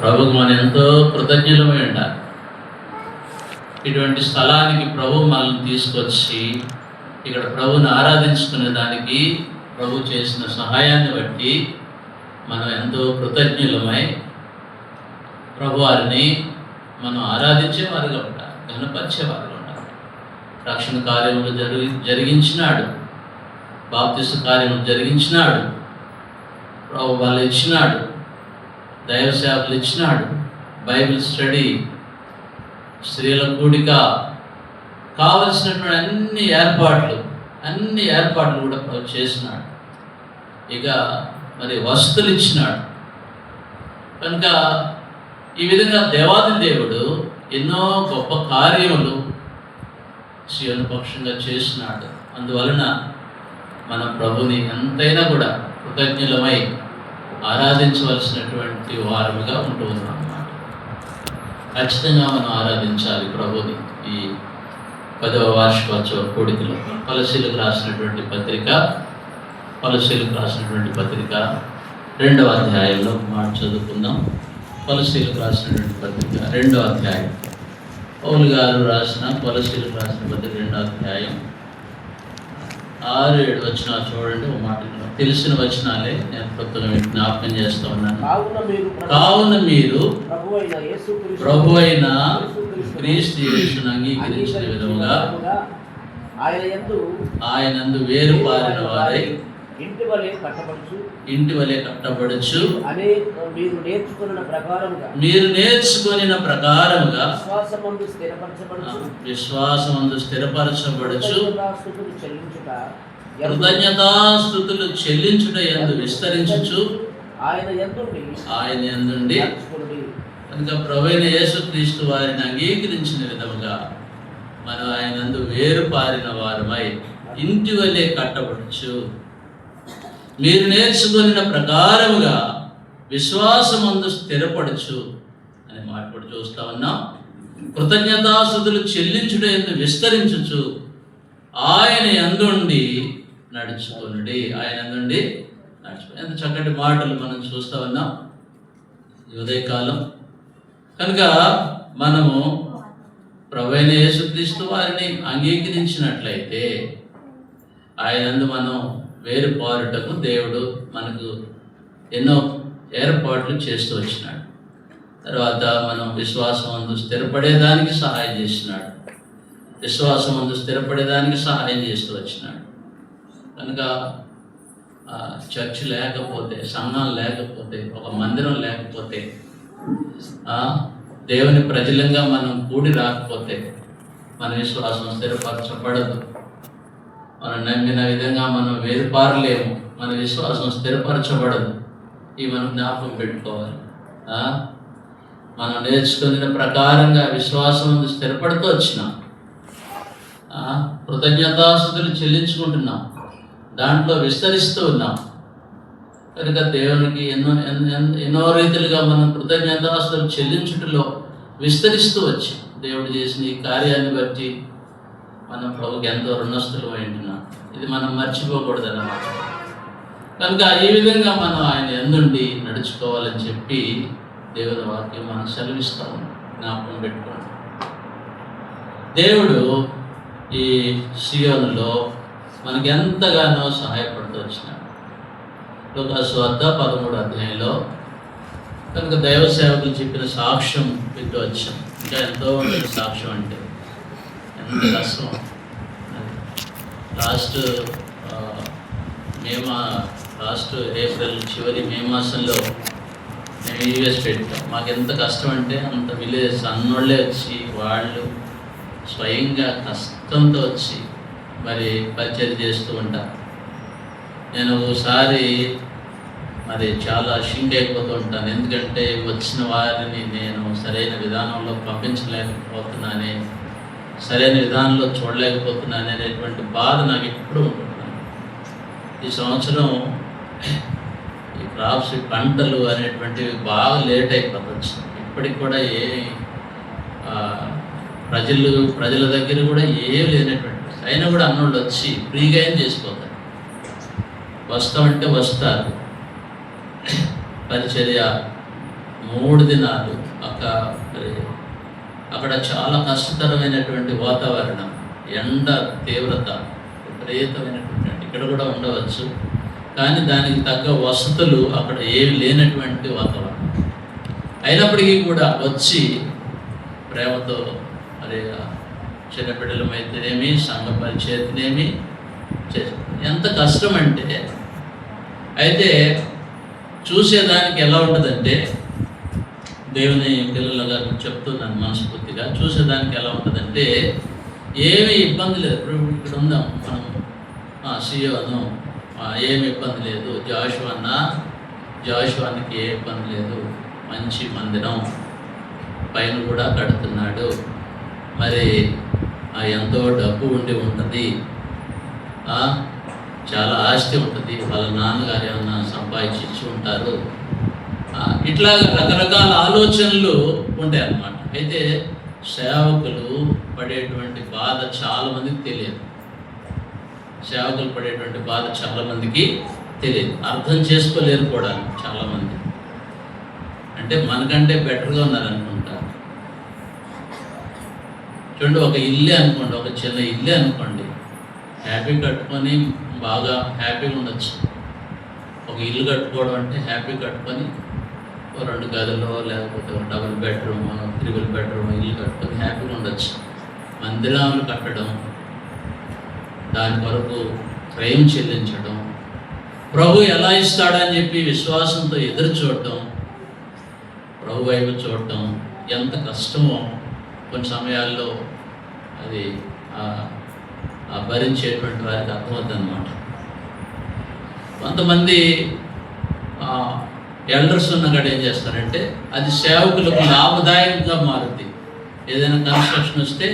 ప్రభుకు మనం ఎంతో కృతజ్ఞులమై ఉండాలి. ఇటువంటి స్థలానికి ప్రభు మనల్ని తీసుకొచ్చి ఇక్కడ ప్రభుని ఆరాధించుకునే దానికి ప్రభు చేసిన సహాయాన్ని బట్టి మనం ఎంతో కృతజ్ఞులమై ప్రభువారిని మనం ఆరాధించేవారుగా ఉండాలి, ఘనపరిచేవారుగా ఉండాలి. రక్షణ కార్యములు జరిగించినాడు, బాప్తిస్మ కార్యములు జరిగించినాడు, ప్రభు వాళ్ళు ఇచ్చినాడు, దైవ సేవలు ఇచ్చినాడు, బైబిల్ స్టడీ, స్త్రీల కూడిక, కావలసినటువంటి అన్ని ఏర్పాట్లు కూడా ప్రభు చేసినాడు. ఇక మరి వసతులు ఇచ్చినాడు. కనుక ఈ విధంగా దేవాది దేవుడు ఎన్నో గొప్ప కార్యములు సీయోను పక్షంగా చేసినాడు. అందువలన మన ప్రభుని ఎంతైనా కూడా కృతజ్ఞులమై ఆరాధించవలసినటువంటి వారముగా ఉంటూ ఉన్నాం అన్నమాట. ఖచ్చితంగా మనం ఆరాధించాలి ప్రభుని. ఈ 10వ వార్షికోత్సవ కోడికలో కొలస్సీలకు రాసినటువంటి పత్రిక 2వ అధ్యాయంలో మాట చదువుకుందాం. కొలస్సీలకు రాసినటువంటి పత్రిక 2వ అధ్యాయం, పౌలు గారు రాసిన కొలస్సీలకు రాసిన పత్రిక 2వ అధ్యాయం 6-7 వచనాలు చూడండి. ఒక మాట తెలిసిన వచనాలే నేను కొత్తగా జ్ఞాపకం చేస్తూ ఉన్నాను. కావున మీరు ప్రభు అయిన క్రీస్తు యేసును అంగీకరించిన విధముగా ఆయనందు వేరు పారిన వారై ఇంటి వలె కట్టబడుచు మీరు నేర్చుకొనిన ప్రకారముగా విశ్వాసమందు స్థిరపరచబడుచు కృతజ్ఞతాస్తుతులు చెల్లించుట యందు విస్తరించుచు ఆయన యందుండి. కనుక ప్రభువైన యేసుక్రీస్తు వారిని అంగీకరించిన విధముగా మనం ఆయనందు వేరు పారిన వారమై ఇంటి వలె కట్టబడుచు మీరు నేర్చుకొనిన ప్రకారముగా విశ్వాసమందు స్థిరపడచ్చు అనే మాట కూడా చూస్తా ఉన్నాం. కృతజ్ఞతాస్తుతులు చెల్లించుట యందు విస్తరించుచు ఆయన యందుండి నడుచుకొనుడి. ఆయన యందుండి నడుచుకొని ఎంత చక్కటి మాటలు మనం చూస్తా ఉన్నాం ఈ ఉదయకాలం. కనుక మనము ప్రభువైన యేసుక్రీస్తు వారిని అంగీకరించినట్లయితే ఆయనందు మనం వేరు పారుటకు దేవుడు మనకు ఎన్నో ఏర్పాట్లు చేస్తూ వచ్చినాడు. తర్వాత మనం విశ్వాసమందు స్థిరపడేదానికి సహాయం చేసినాడు, విశ్వాసమందు స్థిరపడేదానికి సహాయం చేస్తూ వచ్చినాడు. కనుక చర్చ్ లేకపోతే, సంఘం లేకపోతే, ఒక మందిరం లేకపోతే, దేవుని ప్రజలంగా మనం కూడి రాకపోతే మన విశ్వాసం స్థిరపరచబడదు. మనం నమ్మిన విధంగా మనం వేరుపారలేము, మన విశ్వాసం స్థిరపరచబడదు. ఇవి మనం జ్ఞాపకం పెట్టుకోవాలి. మనం నేర్చుకున్న ప్రకారంగా విశ్వాసం స్థిరపడుతూ వచ్చినాం, కృతజ్ఞతాస్తుతులు చెల్లించుకుంటున్నాం, దాంట్లో విస్తరిస్తూ ఉన్నాం. కనుక దేవునికి ఎన్నో రీతిలుగా మనం కృతజ్ఞతాస్తుతులు చెల్లించుటలో విస్తరిస్తూ వచ్చి దేవుడు చేసిన ఈ కార్యాన్ని బట్టి మనం ప్రభుకి ఎంతో రుణస్థులు ఉంటున్నాం. ఇది మనం మర్చిపోకూడదు అన్నమాట. కనుక ఈ విధంగా మనం ఆయన యందుండి నడుచుకోవాలని చెప్పి దేవుని వాక్యం మనం సెలవిస్తాం. జ్ఞాపకం పెట్టుకోండి. దేవుడు ఈ సియోనులో మనకి ఎంతగానో సహాయపడుతూ వచ్చినాడు. లూకాసు వార్త 13వ అధ్యాయంలో కనుక దైవ సేవకులు చెప్పిన సాక్ష్యం వింటూ వచ్చాం. ఇంకా ఎంతో ఉంటుంది సాక్ష్యం అంటే, ఎంత కష్టం. లాస్ట్ ఏప్రిల్ చివరి మే మాసంలో మేము యూఎస్ పెట్టాం. మాకు ఎంత కష్టం అంటే అంత విలేజ్ అన్నోళ్ళే వచ్చి వాళ్ళు స్వయంగా కష్టంతో వచ్చి మరి పరిచయం చేస్తూ ఉంటారు. నేను ఒకసారి మరి చాలా షింక్ అయిపోతూ ఉంటాను. ఎందుకంటే వచ్చిన వారిని నేను సరైన విధానంలో పంపించలేకపోతున్నానే, సరైన విధానంలో చూడలేకపోతున్నాను అనేటువంటి బాధ నాకు ఎప్పుడూ ఉంటుంది. ఈ సంవత్సరం ఈ క్రాప్స్, పంటలు అనేటువంటివి బాగా లేట్ అయిపోవచ్చు. ఇప్పటికి కూడా ప్రజల దగ్గర కూడా ఏం లేనటువంటి, అయినా కూడా అన్నోళ్ళు వచ్చి ఫ్రీగా ఏం చేసిపోతారు. వస్తామంటే వస్తారు, పరిచర్య 3 దినాలు అక్కడ చాలా కష్టతరమైనటువంటి వాతావరణం, ఎండ తీవ్రత విపరీతమైనటువంటి, ఇక్కడ కూడా ఉండవచ్చు, కానీ దానికి తగ్గ వసతులు అక్కడ ఏమి లేనటువంటి వాతావరణం. అయినప్పటికీ కూడా వచ్చి ప్రేమతో మరి చిన్నపిల్లలమైతేనేమి, సంఘ పరిచయతనేమి ఎంత కష్టం అంటే, అయితే చూసేదానికి ఎలా ఉంటుందంటే, దేవుని పిల్లలుగా చెప్తున్నాను మనస్ఫూర్తిగా, చూసేదానికి ఎలా ఉంటుందంటే ఏమీ ఇబ్బంది లేదు. ఇప్పుడు ఇక్కడ ఉందాం మనం, సియోను ఏమి ఇబ్బంది లేదు, జాషువానికి ఏ ఇబ్బంది లేదు, మంచి మందిరం పైన కూడా కడుతున్నాడు, మరి ఎంతో డబ్బు ఉండి ఉంటుంది, చాలా ఆస్తి ఉంటుంది, వాళ్ళ నాన్నగారు ఏమన్నా సంపాదించి ఇచ్చి ఉంటారు, ఇట్లా రకరకాల ఆలోచనలు ఉంటాయి అన్నమాట. అయితే సేవకులు పడేటువంటి బాధ చాలామందికి తెలియదు. సేవకులు పడేటువంటి బాధ చాలామందికి తెలియదు, అర్థం చేసుకోలేరు కూడా చాలామంది. అంటే మనకంటే బెటర్గా ఉన్నారనుకుంటారు. చూడండి, ఒక ఇల్లే అనుకోండి, ఒక చిన్న ఇల్లే అనుకోండి, హ్యాపీ కట్టుకొని బాగా హ్యాపీగా ఉండొచ్చు. ఒక ఇల్లు కట్టుకోవడం అంటే హ్యాపీ కట్టుకొని 2 గదులు లేకపోతే 1 డబుల్ బెడ్రూమ్, 3 బెడ్రూమ్ ఇల్లు కట్టుకొని హ్యాపీగా ఉండొచ్చు. మందిరాలు కట్టడం, దాని కొరకు క్రయం చెల్లించడం, ప్రభు ఎలా ఇస్తాడని చెప్పి విశ్వాసంతో ఎదురు చూడటం, ప్రభు వైపు చూడటం ఎంత కష్టమో కొన్ని సమయాల్లో అది భరించేటువంటి వారికి అర్థమవుతుంది అన్నమాట. కొంతమంది ఎల్డర్స్ ఉన్నగాడు ఏం చేస్తారంటే, అది సేవకులకు లాభదాయకంగా మారుద్ది. ఏదైనా కన్స్ట్రక్షన్ వస్తే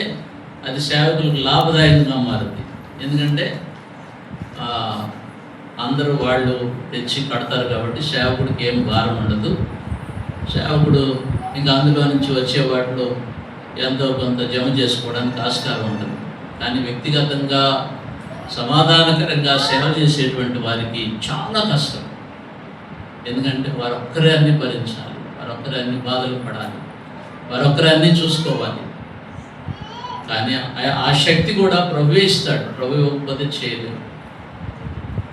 అది సేవకులకు లాభదాయకంగా మారుద్ది. ఎందుకంటే అందరూ వాళ్ళు తెచ్చి కడతారు కాబట్టి సేవకుడికి ఏం భారం ఉండదు. సేవకుడు ఇంకా అందులో నుంచి వచ్చే వాటిలో ఎంతో కొంత జమ చేసుకోవడానికి ఆస్కారం ఉంటుంది. కానీ వ్యక్తిగతంగా సమాధానకరంగా సేవ చేసేటువంటి వారికి చాలా కష్టం. ఎందుకంటే వారొక్కరే అన్నీ భరించాలి, వారొక్కరే అన్ని బాధలు పడాలి, వారొక్కరే అన్నీ చూసుకోవాలి. కానీ ఆ శక్తి కూడా ప్రభు ఇస్తాడు, ప్రభు ఇవ్వకపోతే చేయలేదు.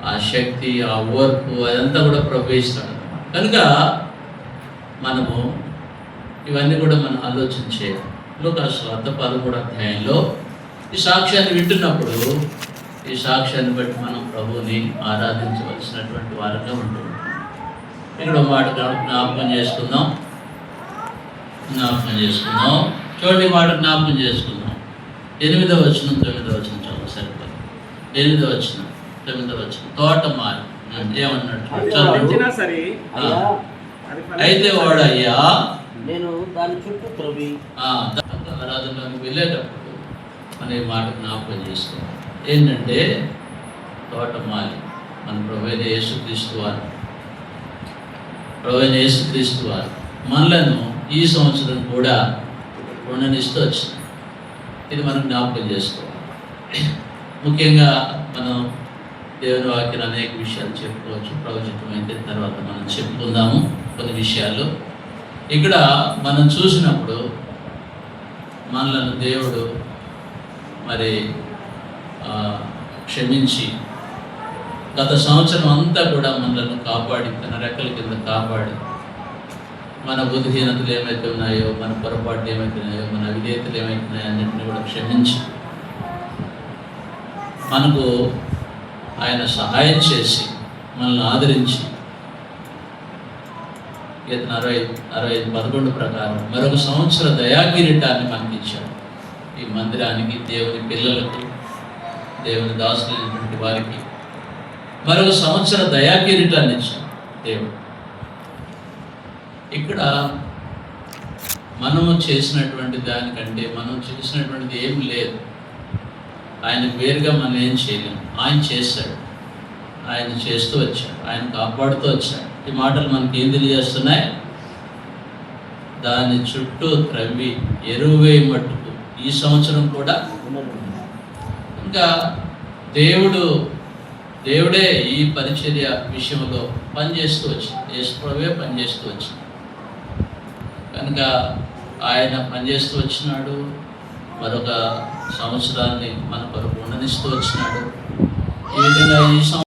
ఆ శక్తి, ఆ ఓర్పు అదంతా కూడా ప్రభు ఇస్తాడు. కనుక మనము ఇవన్నీ కూడా మనం ఆలోచన చేయాలి. లూకాసు సువార్త 13వ అధ్యాయంలో ఈ సాక్ష్యాన్ని వింటున్నప్పుడు ఈ సాక్ష్యాన్ని బట్టి మనం ప్రభువుని ఆరాధించవలసినటువంటి వారంగా ఉంటుంది. ఇక్కడ మాట జ్ఞాపకం చేసుకుందాం. చూడండి, మాట జ్ఞాపకం చేసుకుందాం. 8వ వచనం 9వ వచనం చాలా సరిపోదు. 8వ వచనం 9వ వచనం, తోటమాలి ఏమన్నట్టు అయితే వాడయ్యా నేను దాని చుట్టూ త్రవ్వి ఆరాధనలోకి వెళ్ళేటప్పుడు అనే మాట జ్ఞాపకం చేసుకోవాలి. ఏంటంటే తోటమాలి మన ప్రభువైన యేసుక్రీస్తు వారు మనలను ఈ సంవత్సరం కూడా ఉండనిస్తూ వచ్చింది. ఇది మనం జ్ఞాపకం చేసుకోవాలి. ముఖ్యంగా మనం దేవుని వాక్యం అనేక విషయాలు చెప్పుకోవచ్చు. ప్రవచనం అయితే తర్వాత మనం చెప్పుకుందాము కొన్ని విషయాలు. ఇక్కడ మనం చూసినప్పుడు మనలను దేవుడు మరి క్షమించి గత సంవత్సరం అంతా కూడా మనలను కాపాడి, తన రెక్కల కింద కాపాడి, మన బుద్ధిహీనతలు ఏమైతే ఉన్నాయో, మన పొరపాట్లు ఏమైతే ఉన్నాయో, మన అవిధేయతలు ఏమైతే ఉన్నాయో అన్నింటినీ కూడా క్షమించి మనకు ఆయన సహాయం చేసి మనల్ని ఆదరించి కీర్తన 65:11 ప్రకారం మరొక సంవత్సర దయాకిరీటాన్ని మనకి ఇచ్చాడు. ఈ మందిరానికి, దేవుని పిల్లలకు, దేవుని దాసులైనటువంటి వారికి మరొక సంవత్సర దయాకిరీటాన్ని ఇచ్చాడు దేవుడు. ఇక్కడ మనము చేసినటువంటి దానికంటే మనం చేసినటువంటిది ఏం లేదు. ఆయన వేరుగా మనం ఏం చేయలేము. ఆయన చేశాడు, ఆయన చేస్తూ వచ్చాడు, ఆయన కాపాడుతూ వచ్చాడు. ఈ మాటలు మనకి ఏం తెలియజేస్తున్నాయి? దాని చుట్టూ త్రవ్వి ఎరువే మట్టుకు ఈ సంవత్సరం కూడా ఇంకా దేవుడే ఈ పరిచర్య విషయంలో పనిచేస్తూ వచ్చింది. యేసుప్రభువే పనిచేస్తూ వచ్చింది. కనుక ఆయన పనిచేస్తూ వచ్చినాడు, మరొక సంవత్సరాన్ని మన కొరకు ఉండనిస్తూ వచ్చినాడు. ఈ విధంగా ఈ